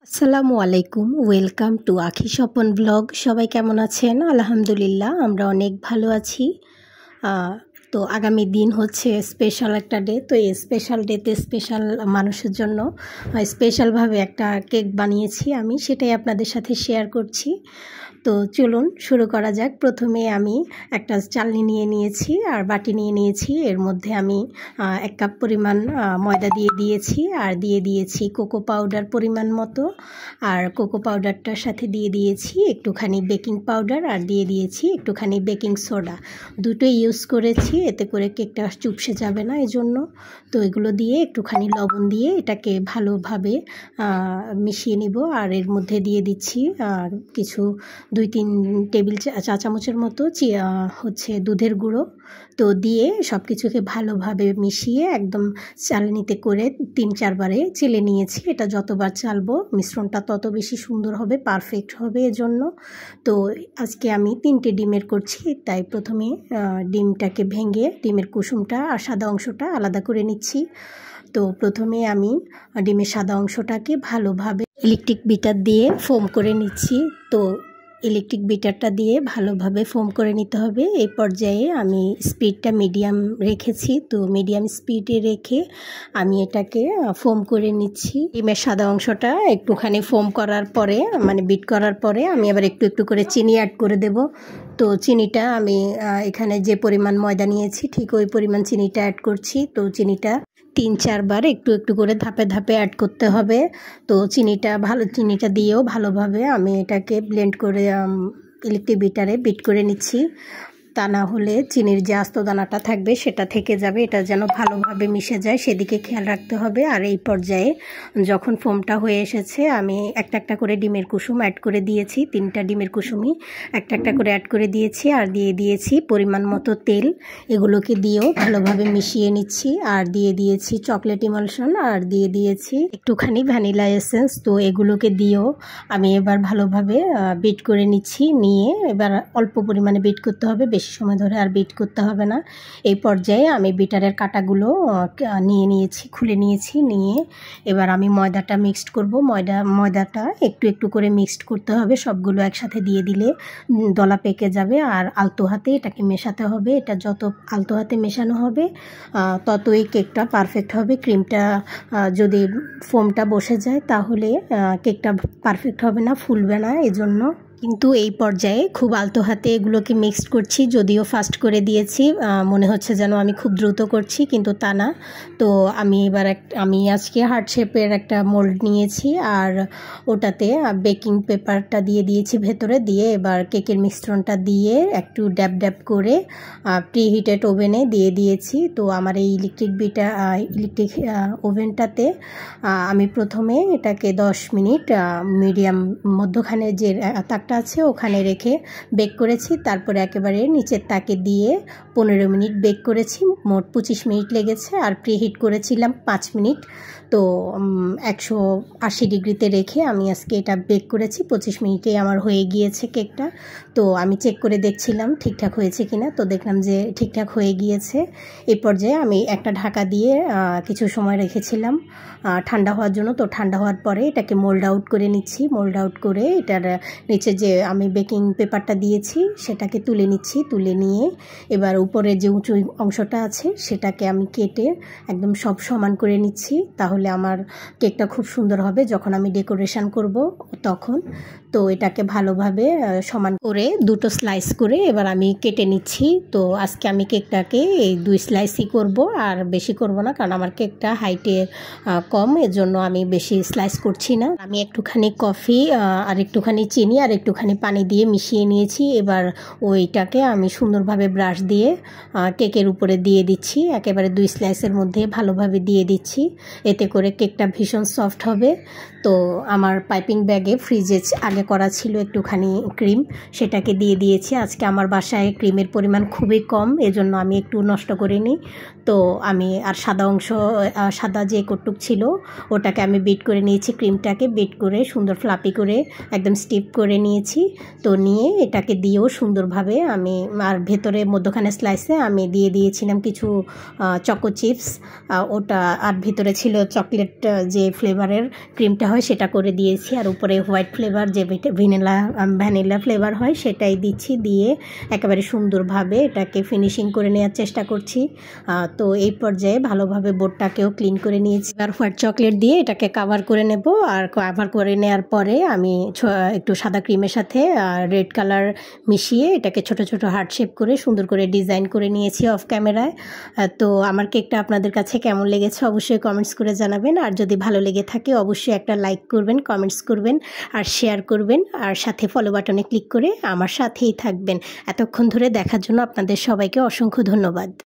আসসালামু আলাইকুম, welcome to আখি স্বপন ব্লগ। সবাই কেমন আছেন? আলহামদুলিল্লাহ, আমরা অনেক ভালো আছি। তো আগামী দিন হচ্ছে স্পেশাল একটা ডে। তো এই স্পেশাল ডেতে স্পেশাল মানুষের জন্য স্পেশালভাবে একটা কেক বানিয়েছি আমি, সেটাই আপনাদের সাথে শেয়ার করছি। তো চলুন শুরু করা যাক। প্রথমে আমি একটা চালনি নিয়ে নিয়েছি আর বাটি নিয়ে নিয়েছি। এর মধ্যে আমি 1 কাপ পরিমাণ ময়দা দিয়ে দিয়েছি আর দিয়ে দিয়েছি কোকো পাউডার পরিমাণ মতো। আর কোকো পাউডারটার সাথে দিয়ে দিয়েছি একটুখানি বেকিং পাউডার আর দিয়ে দিয়েছি একটুখানি বেকিং সোডা। দুটোই ইউজ করেছি, এতে করে কেকটা চুপসে যাবে না, এজন্য। তো এগুলো দিয়ে একটুখানি লবণ দিয়ে এটাকে ভালোভাবে মিশিয়ে নিব। আর এর মধ্যে দিয়ে দিচ্ছি কিছু 2-3 টেবিল চা চামচের মতো হচ্ছে দুধের গুঁড়ো। তো দিয়ে সব কিছুকে ভালোভাবে মিশিয়ে একদম চালনিতে করে 3-4 বারে চেলে নিয়েছি। এটা যতবার চালবো মিশ্রণটা তত বেশি সুন্দর হবে, পারফেক্ট হবে এজন্য। তো আজকে আমি 3টে ডিমের করছি, তাই প্রথমে ডিমটাকে ভেঙে ডিমের কুসুমটা আর সাদা অংশটা আলাদা করে নিচ্ছি। তো প্রথমে আমি ডিমের সাদা অংশটাকে ভালোভাবে ইলেকট্রিক বিটার দিয়ে ফোম করে নিচ্ছি। তো ইলেকট্রিক বিটারটা দিয়ে ভালোভাবে ফোম করে নিতে হবে। এই পর্যায়ে আমি স্পিডটা মিডিয়াম রেখেছি। তো মিডিয়াম স্পিডে রেখে আমি এটাকে ফোম করে নিচ্ছি। ডিমের সাদা অংশটা একটুখানি ফোম করার পরে, মানে বিট করার পরে, আমি আবার একটু একটু করে চিনি অ্যাড করে দেব। তো চিনিটা আমি এখানে যে পরিমাণ ময়দা নিয়েছি ঠিক ওই পরিমাণ চিনিটা অ্যাড করছি। তো চিনিটা 3-4 বার একটু একটু করে ধাপে ধাপে অ্যাড করতে হবে। তো চিনিটা দিয়েও ভালোভাবে আমি এটাকে ব্লেন্ড করে ইলেকট্রিক বিটারে বিট করে নিচ্ছি। তা না হলে চিনির যে আস্ত দানাটা থাকবে সেটা থেকে যাবে। এটা যেন ভালোভাবে মিশে যায় সেদিকে খেয়াল রাখতে হবে। আর এই পর্যায়ে যখন ফোমটা হয়ে এসেছে আমি একটা একটা করে ডিমের কুসুম অ্যাড করে দিয়েছি। 3টা ডিমের কুসুমই একটা একটা করে অ্যাড করে দিয়েছি আর দিয়ে দিয়েছি পরিমাণ মতো তেল। এগুলোকে দিয়েও ভালোভাবে মিশিয়ে নিচ্ছি। আর দিয়ে দিয়েছি চকলেট ইমালশন আর দিয়ে দিয়েছি একটুখানি ভ্যানিলা এসেন্স। তো এগুলোকে দিয়েও আমি এবার ভালোভাবে বিট করে নিচ্ছি। নিয়ে এবার অল্প পরিমাণে বিট করতে হবে, বেশি সময় ধরে আর বিট করতে হবে না। এই পর্যায়ে আমি বিটারের কাটাগুলো নিয়ে নিয়েছি, খুলে নিয়েছি। নিয়ে এবার আমি ময়দাটা মিক্সড করব। ময়দাটা একটু একটু করে মিক্সড করতে হবে, সবগুলো একসাথে দিয়ে দিলে দলা পেকে যাবে। আর আলতো হাতে এটাকে মেশাতে হবে। এটা যত আলতো হাতে মেশানো হবে ততই কেকটা পারফেক্ট হবে। ক্রিমটা যদি ফোমটা বসে যায় তাহলে কেকটা পারফেক্ট হবে না, ফুলবে না, এজন্য। কিন্তু এই পর্যায়ে খুব আলতো হাতে এগুলোকে মিক্সড করছি। যদিও ফাস্ট করে দিয়েছি, মনে হচ্ছে যেন আমি খুব দ্রুত করছি, কিন্তু তা না। তো আমি আজকে হার্ট শেপের একটা মোল্ড নিয়েছি আর ওটাতে বেকিং পেপারটা দিয়ে দিয়েছি ভেতরে। দিয়ে এবার কেকের মিশ্রণটা দিয়ে একটু ড্যাব ড্যাব করে প্রি হিটেড ওভেনে দিয়ে দিয়েছি। তো আমার এই ইলেকট্রিক ওভেনটাতে আমি প্রথমে এটাকে 10 মিনিট মিডিয়াম মধ্যখানে যে তাকটা আছে ওখানে রেখে বেক করেছি। তারপরে একেবারে নিচের তাকে দিয়ে 15 মিনিট বেক করেছি। মোট 25 মিনিট লেগেছে। আর প্রিহিট করেছিলাম 5 মিনিট। তো 180 ডিগ্রিতে রেখে আমি আজকে এটা বেক করেছি। 25 মিনিটেই আমার হয়ে গিয়েছে কেকটা। তো আমি চেক করে দেখছিলাম ঠিকঠাক হয়েছে কিনা। তো দেখলাম যে ঠিকঠাক হয়ে গিয়েছে। এই পর্যায়ে আমি একটা ঢাকা দিয়ে কিছু সময় রেখেছিলাম ঠান্ডা হওয়ার জন্য। তো ঠান্ডা হওয়ার পরে এটাকে মোল্ড আউট করে নিচ্ছি। মোল্ড আউট করে এটার নিচে যে আমি বেকিং পেপারটা দিয়েছি সেটাকে তুলে নিচ্ছি। তুলে নিয়ে এবার উপরে যে উঁচু অংশটা আছে সেটাকে আমি কেটে একদম সব সমান করে নিচ্ছি। তাহলে আমার কেকটা খুব সুন্দর হবে যখন আমি ডেকোরেশন করব তখন। তো এটাকে ভালোভাবে সমান করে 2টো স্লাইস করে এবার আমি কেটে নিচ্ছি। তো আজকে আমি কেকটাকে এই 2 স্লাইসই করব, আর বেশি করব না, কারণ আমার কেকটা হাইটে কম, এজন্য আমি বেশি স্লাইস করছি না। আমি একটুখানি কফি আর একটুখানি চিনি আর একটুখানি পানি দিয়ে মিশিয়ে নিয়েছি। এবার ওইটাকে আমি সুন্দরভাবে ব্রাশ দিয়ে কেকের উপরে দিয়ে দিচ্ছি। একেবারে 2 স্লাইসের মধ্যে ভালোভাবে দিয়ে দিচ্ছি, এতে করে কেকটা ভীষণ সফট হবে। তো আমার পাইপিং ব্যাগে ফ্রিজে আগে করা ছিল একটুখানি ক্রিম, সেটাকে দিয়ে দিয়েছি। আজকে আমার বাসায় ক্রিমের পরিমাণ খুবই কম, এজন্য আমি একটু নষ্ট করিনি। তো আমি আর সাদা যে কটুক ছিল ওটাকে আমি বিট করে নিয়েছি। ক্রিমটাকে বিট করে সুন্দর ফ্লাপি করে একদম স্টিপ করে নিয়ে নিয়েছি। তো নিয়ে এটাকে দিয়েও সুন্দরভাবে আমি আর ভেতরে মধ্যখানে স্লাইসে আমি দিয়ে দিয়েছিলাম কিছু চকো চিপস, ওটা আর ভিতরে ছিল চকলেট যে ফ্লেভারের ক্রিমটা হয় সেটা করে দিয়েছি, আর উপরে হোয়াইট ফ্লেভার যে ভ্যানিলা ফ্লেভার হয় সেটাই দিচ্ছি। দিয়ে একেবারে সুন্দরভাবে এটাকে ফিনিশিং করে নেওয়ার চেষ্টা করছি। তো এই পর্যায়ে ভালোভাবে বোর্ডটাকেও ক্লিন করে নিয়েছি। আর হোয়াইট চকলেট দিয়ে এটাকে কাভার করে নেব। আর কাভার করে নেওয়ার পরে আমি একটু সাদা ক্রিমের সাথে রেড কালার মিশিয়ে এটাকে ছোট ছোট হার্ট শেপ করে সুন্দর করে ডিজাইন করে নিয়েছি অফ ক্যামেরায়। তো আমার কেকটা আপনাদের কাছে কেমন লেগেছে অবশ্যই কমেন্টস করে জানাবেন। আর যদি ভালো লেগে থাকে অবশ্যই একটা লাইক করবেন, কমেন্টস করবেন আর শেয়ার করবেন, আর সাথে ফলো বাটনে ক্লিক করে আমার সাথেই থাকবেন। এতক্ষণ ধরে দেখার জন্য আপনাদের সবাইকে অসংখ্য ধন্যবাদ।